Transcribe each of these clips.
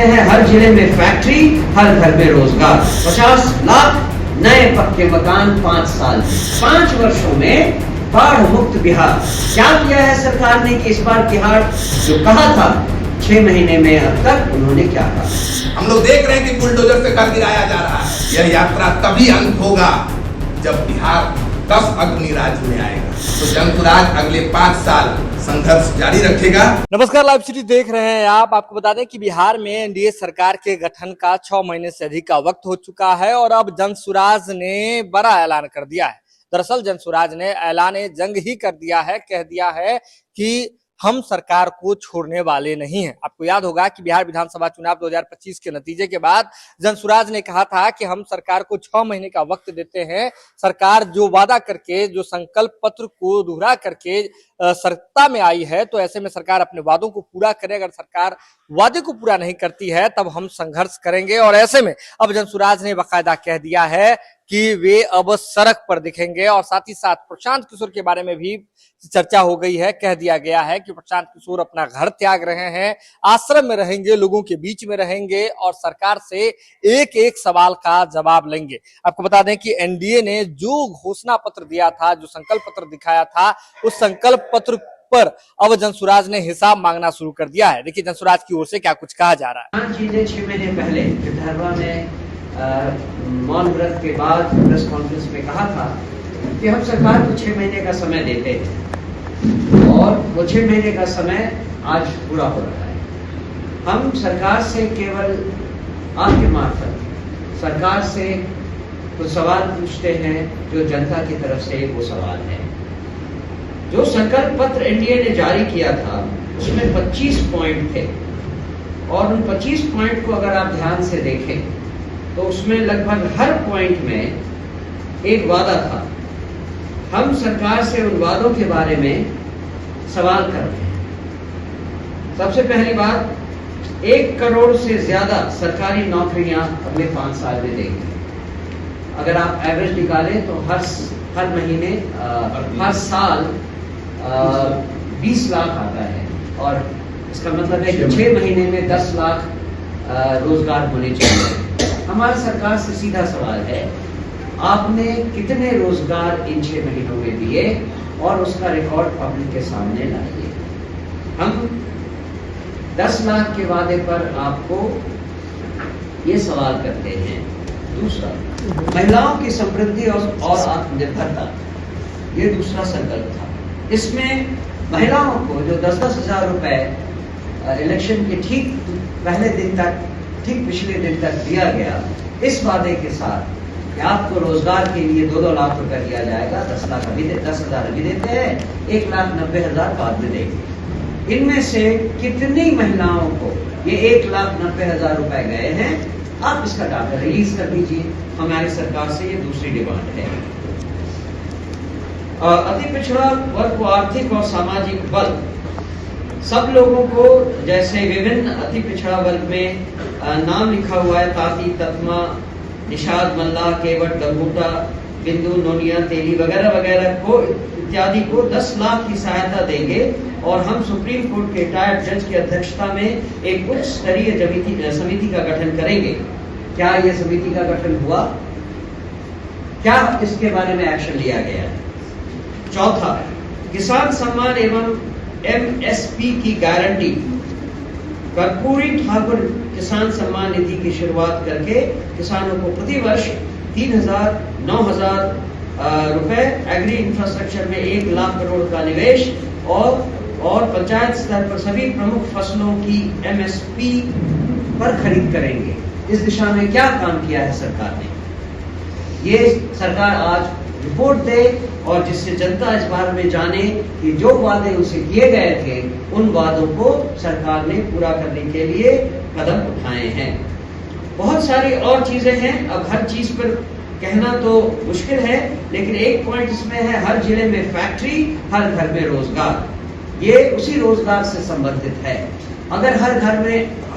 इसमें है हर जिले में फैक्ट्री, हर घर में रोजगार, 50 लाख नए पक्के मकान 5 साल, 5 वर्षों में बाढ़ मुक्त बिहार। क्या किया है सरकार ने कि इस बार बिहार जो कहा था 6 महीने में, अब तक उन्होंने क्या कहा? हम लोग देख रहे हैं कि बुलडोजर से घर गिराया जा रहा है। यह यात्रा तभी अंत होगा जब बिहार 10 अग्नि राज्य में आएगा। तो जनसुराज अगले 5 साल संघर्ष जारी रखेगा। नमस्कार, लाइव सिटी देख रहे हैं आप। आपको बता दें कि बिहार में एनडीए सरकार के गठन का 6 महीने से अधिक का वक्त हो चुका है और अब जनसुराज ने बड़ा ऐलान कर दिया है। दरअसल जनसुराज ने ऐलान जंग ही कर दिया है, कह दिया है कि हम सरकार को छोड़ने वाले नहीं हैं। आपको याद होगा कि बिहार विधानसभा चुनाव 2025 के नतीजे के बाद जनसुराज ने कहा था कि हम सरकार को 6 महीने का वक्त देते हैं। सरकार जो वादा करके, जो संकल्प पत्र को दोहरा करके सत्ता में आई है, तो ऐसे में सरकार अपने वादों को पूरा करे। अगर सरकार वादे को पूरा नहीं करती है तब हम संघर्ष करेंगे। और ऐसे में अब जनसुराज ने बाकायदा कह दिया है कि वे अब सड़क पर दिखेंगे। और साथ ही साथ प्रशांत किशोर के बारे में भी चर्चा हो गई है। कह दिया गया है कि प्रशांत किशोर अपना घर त्याग रहे हैं, आश्रम में रहेंगे, लोगों के बीच में रहेंगे और सरकार से एक एक सवाल का जवाब लेंगे। आपको बता दें कि एनडीए ने जो घोषणा पत्र दिया था, जो संकल्प पत्र दिखाया था, उस संकल्प पत्र पर अब जनसुराज ने हिसाब मांगना शुरू कर दिया है। देखिए जनसुराज की ओर से क्या कुछ कहा जा रहा है। 6 महीने पहले विधानसभा में मौन व्रत के बाद प्रेस कॉन्फ्रेंस में कहा था कि हम सरकार को 6 महीने का समय देते हैं और वो 6 महीने का समय आज पूरा हो रहा है। हम सरकार से केवल आपके मार्फत सरकार से कुछ सवाल पूछते हैं जो जनता की तरफ से वो सवाल है। जो संकल्प पत्र एनडीए ने जारी किया था उसमें 25 पॉइंट थे और उन 25 पॉइंट को अगर आप ध्यान से देखें तो उसमें लगभग हर पॉइंट में एक वादा था। हम सरकार से उन वादों के बारे में सवाल कर रहे हैं। सबसे पहली बात, 1 करोड़ से ज्यादा सरकारी नौकरियां अगले 5 साल में देंगे। अगर आप एवरेज निकालें तो हर महीने हर साल 20 लाख आता है और इसका मतलब है कि 6 महीने में 10 लाख रोजगार होने चाहिए। हमारी सरकार से सीधा सवाल है, आपने कितने रोजगार इन 6 महीनों में दिए और उसका रिकॉर्ड पब्लिक के सामने लाइए। हम 10 लाख के वादे पर आपको ये सवाल करते हैं। दूसरा, महिलाओं की समृद्धि और आत्मनिर्भरता, ये दूसरा संकल्प था। इसमें महिलाओं को जो 10-10 हजार रुपए इलेक्शन के ठीक पहले दिन तक, ठीक पिछले दिन तक दिया गया, इस वादे के साथ कि आपको रोजगार के लिए 2-2 लाख रुपए दिया जाएगा। 10 हजार अभी देते हैं, 1,90,000 बाद में देंगे। इनमें से कितनी महिलाओं को ये 1,90,000 रुपए गए हैं, आप इसका डाटा रिलीज कर दीजिए। हमारी सरकार से ये दूसरी डिमांड है। अति पिछड़ा वर्ग को आर्थिक और सामाजिक बल, सब लोगों को, जैसे विभिन्न अति पिछड़ा वर्ग में नाम लिखा हुआ है, ताती, तत्मा, निषाद, मल्ला, केवट, गंगूटा, बिंदु, नोनिया, तेली वगैरह वगैरह को, इत्यादि को 10 लाख की सहायता देंगे। और हम सुप्रीम कोर्ट के रिटायर्ड जज की अध्यक्षता में एक उच्च स्तरीय समिति का गठन करेंगे। क्या यह समिति का गठन हुआ? क्या इसके बारे में एक्शन लिया गया? चौथा, किसान सम्मान एवं एमएसपी की गारंटी, कर्पूरी ठाकुर किसान सम्मान निधि की शुरुआत करके किसानों को प्रति वर्ष 3,000, 9,000 रुपए, एग्री इंफ्रास्ट्रक्चर में 1 लाख करोड़ का निवेश और पंचायत स्तर पर सभी प्रमुख फसलों की एमएसपी पर खरीद करेंगे। इस दिशा में क्या काम किया है सरकार ने, ये सरकार आज रिपोर्ट दे और जिससे जनता इस बारे में जाने कि जो वादे उनसे किए गए थे उन वादों को सरकार ने पूरा करने के लिए कदम उठाए हैं। बहुत सारी और चीजें हैं, अब हर चीज पर कहना तो मुश्किल है, लेकिन एक पॉइंट इसमें है, हर जिले में फैक्ट्री, हर घर में रोजगार। ये उसी रोजगार से संबंधित है। अगर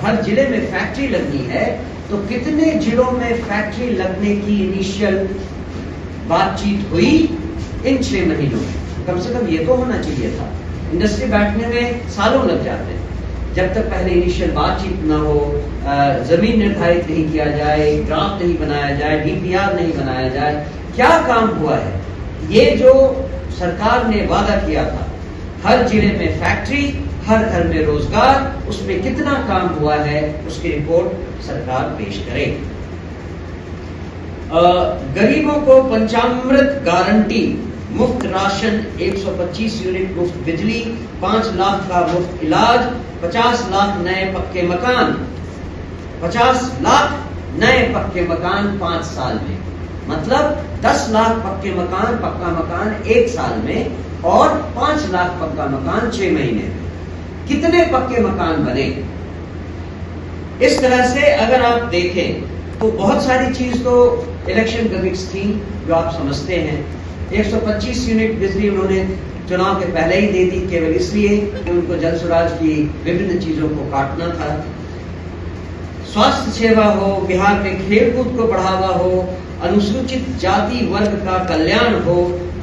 हर जिले में फैक्ट्री लगनी है तो कितने जिलों में फैक्ट्री लगने की इनिशियल बातचीत हुई इन 6 महीनों में? कम से कम ये तो होना चाहिए था। इंडस्ट्री बैठने में सालों लग जाते हैं। जब तक पहले इनिशियल बातचीत ना हो, जमीन निर्धारित नहीं किया जाए, ड्राफ्ट नहीं बनाया जाए, डीपीआर नहीं बनाया जाए, क्या काम हुआ है? ये जो सरकार ने वादा किया था, हर जिले में फैक्ट्री, हर घर में रोजगार, उसमें कितना काम हुआ है उसकी रिपोर्ट सरकार पेश करे। गरीबों को पंचामृत गारंटी, मुफ्त राशन, 125 यूनिट मुफ्त बिजली, 5 लाख का मुफ्त इलाज, 50 लाख नए पक्के मकान, 50 लाख नए पक्के मकान 5 साल में, मतलब 10 लाख पक्का मकान 1 साल में और 5 लाख पक्का मकान 6 महीने में। कितने पक्के मकान बने? इस तरह से अगर आप देखें तो बहुत सारी चीज तो इलेक्शन गिमिक्स थी जो आप समझते हैं। 125 यूनिट बिजली उन्होंने चुनाव के पहले ही दे दी, केवल इसलिए कि उनको जल सुराज की विभिन्न चीजों को काटना था। स्वास्थ्य सेवा हो, बिहार में खेलकूद को बढ़ावा हो, अनुसूचित जाति वर्ग का कल्याण हो,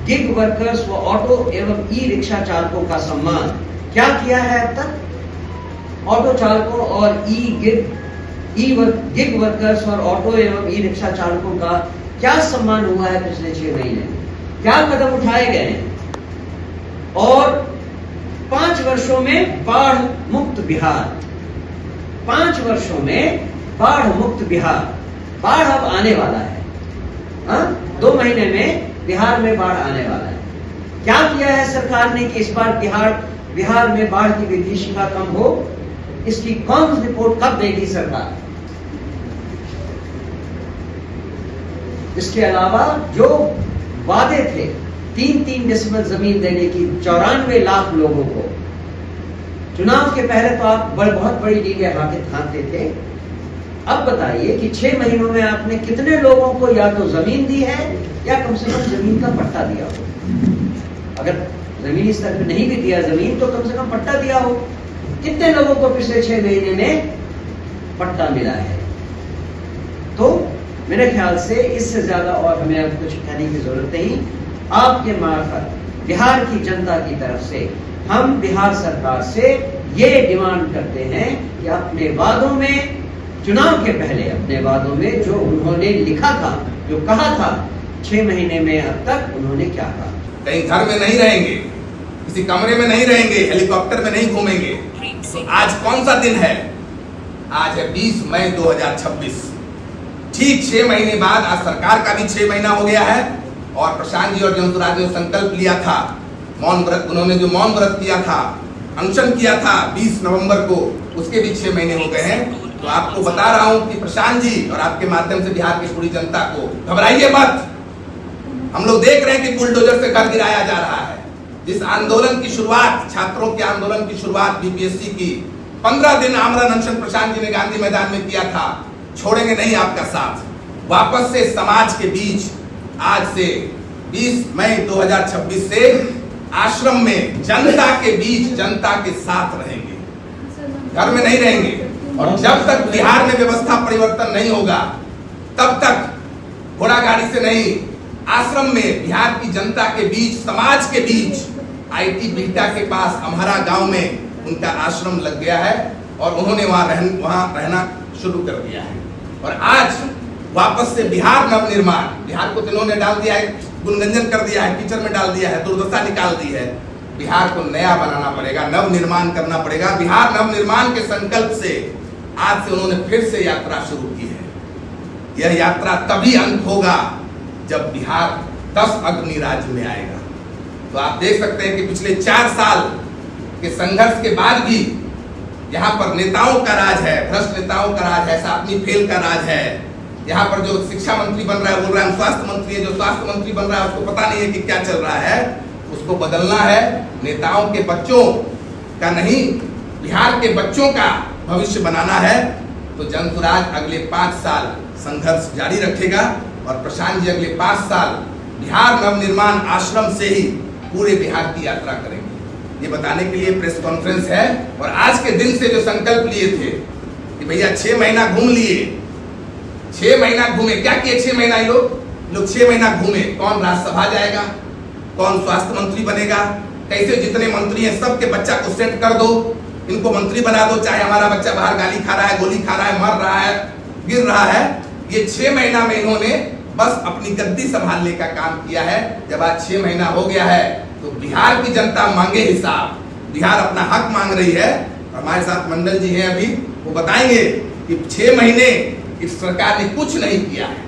गिग वर्कर्स व ऑटो एवं ई रिक्शा चालकों का सम्मान। क्या किया है अब तक? ऑटो चालकों और गिग वर्कर्स और ऑटो एवं ई रिक्शा चालकों का क्या सम्मान हुआ है पिछले 6 महीने में? क्या कदम उठाए गए हैं? और 5 वर्षों में बाढ़ मुक्त बिहार, 5 वर्षों में बाढ़ मुक्त बिहार। बाढ़ अब आने वाला है, 2 महीने में बिहार में बाढ़ आने वाला है। क्या किया है सरकार ने कि इस बार बिहार में बाढ़ की विभीषिका कम हो? इसकी कौन रिपोर्ट कब देगी सरकार? इसके अलावा जो वादे थे 3-3 डेसिमल जमीन देने की 94 लाख लोगों को, चुनाव के पहले तो आप बहुत बड़ी डीले हाथे थे। अब बताइए कि 6 महीनों में आपने कितने लोगों को या तो जमीन दी है या कम से कम जमीन का पट्टा दिया हो। अगर जमीनी स्तर पर नहीं भी दिया जमीन, तो कम से कम पट्टा दिया हो। कितने लोगों को पिछले 6 महीने में पट्टा मिला है? तो मेरे ख्याल से इससे ज्यादा और हमें अब कुछ कहने की जरूरत नहीं। आपके मार्फत बिहार की जनता की तरफ से हम बिहार सरकार से ये डिमांड करते हैं कि अपने वादों में, चुनाव के पहले अपने वादों में जो उन्होंने लिखा था, जो कहा था 6 महीने में, अब तक उन्होंने क्या कहा? कहीं घर में नहीं रहेंगे, किसी कमरे में नहीं रहेंगे, हेलीकॉप्टर में नहीं घूमेंगे। तो आज कौन सा दिन है? आज है 20 मई 2026। ठीक 6 महीने बाद आज सरकार का भी 6 महीना हो गया है और प्रशांत जी और जंतुराज ने संकल्प लिया था, मौन व्रत, उन्होंने जो मौन व्रत किया था, अनशन किया था 20 नवंबर को, उसके भी 6 महीने हो गए हैं। तो आपको बता रहा हूं कि प्रशांत जी और आपके माध्यम से बिहार की पूरी जनता को, घबराइए मत। हम लोग देख रहे हैं कि बुलडोजर से घर गिराया जा रहा है। जिस आंदोलन की शुरुआत, छात्रों के आंदोलन की शुरुआत बीपीएससी की 15 दिन आमरण अनशन प्रशांत जी ने गांधी मैदान में किया था, छोड़ेंगे नहीं आपका साथ। वापस से समाज के बीच आज से 20 मई 2026 से आश्रम में जनता के बीच, जनता के साथ रहेंगे, घर में नहीं रहेंगे। और जब तक बिहार में व्यवस्था परिवर्तन नहीं होगा, तब तक घोड़ा गाड़ी से नहीं, आश्रम में बिहार की जनता के बीच, समाज के बीच, आईटी बिहटा के पास अम्हारा गांव में उनका आश्रम लग गया है और उन्होंने वहां रहना शुरू कर दिया है। और आज वापस से बिहार नवनिर्माण, बिहार को इन्होंने डाल दिया है, गुणगंजन कर दिया है, कीचड़ में डाल दिया है, दुर्दशा निकाल दी है। बिहार को नया बनाना पड़ेगा, नवनिर्माण करना पड़ेगा। बिहार नवनिर्माण के संकल्प से आज से उन्होंने फिर से यात्रा शुरू की है। यह यात्रा तभी अंत होगा जब बिहार 10 अग्नि राज्य में आएगा। तो आप देख सकते हैं कि पिछले 4 साल के संघर्ष के बाद भी यहाँ पर नेताओं का राज है, भ्रष्ट नेताओं का राज है, सातवीं फेल का राज है। यहाँ पर जो शिक्षा मंत्री बन रहा है, बोल रहा है स्वास्थ्य मंत्री है, जो स्वास्थ्य मंत्री बन रहा है उसको पता नहीं है कि क्या चल रहा है। उसको बदलना है, नेताओं के बच्चों का नहीं, बिहार के बच्चों का भविष्य बनाना है। तो जनसुराज अगले 5 साल संघर्ष जारी रखेगा और प्रशांत जी अगले 5 साल बिहार नवनिर्माण आश्रम से ही पूरे बिहार की यात्रा करेंगे। ये बताने के लिए प्रेस कॉन्फ्रेंस है। और आज के दिन से जो संकल्प लिए थे कि भैया 6 महीना घूम लिए, 6 महीना घूमे, क्या किए 6 महीना? लोग 6 महीना घूमे। कौन राज्यसभा जाएगा, कौन स्वास्थ्य मंत्री बनेगा, कैसे जितने मंत्री हैं सबके बच्चा को सेट कर दो, इनको मंत्री बना दो, चाहे हमारा बच्चा बाहर गाली खा रहा है, गोली खा रहा है, मर रहा है, गिर रहा है। ये 6 महीना में इन्होंने बस अपनी गद्दी संभालने का काम किया है। जब आज 6 महीना हो गया है तो बिहार की जनता मांगे हिसाब, बिहार अपना हक मांग रही है। हमारे साथ मंडल जी हैं अभी, वो बताएंगे कि 6 महीने इस सरकार ने कुछ नहीं किया है,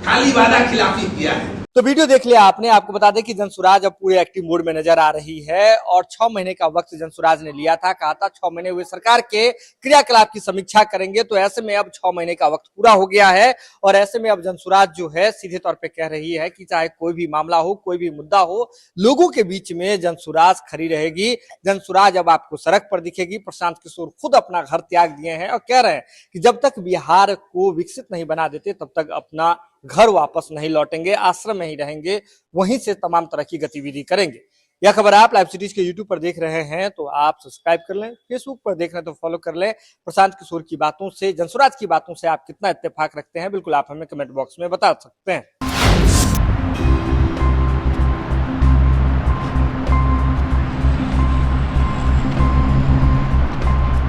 खाली वादा खिलाफी किया है। तो वीडियो देख लिया आपने। आपको बता दें कि जनसुराज अब पूरे एक्टिव मोड में नजर आ रही है और 6 महीने का वक्त जनसुराज ने लिया था। कहा था 6 महीने हुए सरकार के क्रियाकलाप की समीक्षा करेंगे। तो ऐसे में अब 6 महीने का वक्त पूरा हो गया है और ऐसे में अब जनसुराज जो है सीधे तौर पे कह रही है कि चाहे कोई भी मामला हो, कोई भी मुद्दा हो, लोगों के बीच में जनसुराज खड़ी रहेगी। जनसुराज अब आपको सड़क पर दिखेगी। प्रशांत किशोर खुद अपना घर त्याग दिए हैं और कह रहे हैं कि जब तक बिहार को विकसित नहीं बना देते तब तक अपना घर वापस नहीं लौटेंगे, आश्रम में ही रहेंगे, वहीं से तमाम तरह की गतिविधि करेंगे। यह खबर आप लाइव सिटीज के यूट्यूब पर देख रहे हैं तो आप सब्सक्राइब कर लें, फेसबुक पर देख रहे हैं तो फॉलो कर लें। प्रशांत किशोर की बातों से, जनसुराज की बातों से आप कितना इत्तेफाक रखते हैं, बिल्कुल आप हमें कमेंट बॉक्स में बता सकते हैं।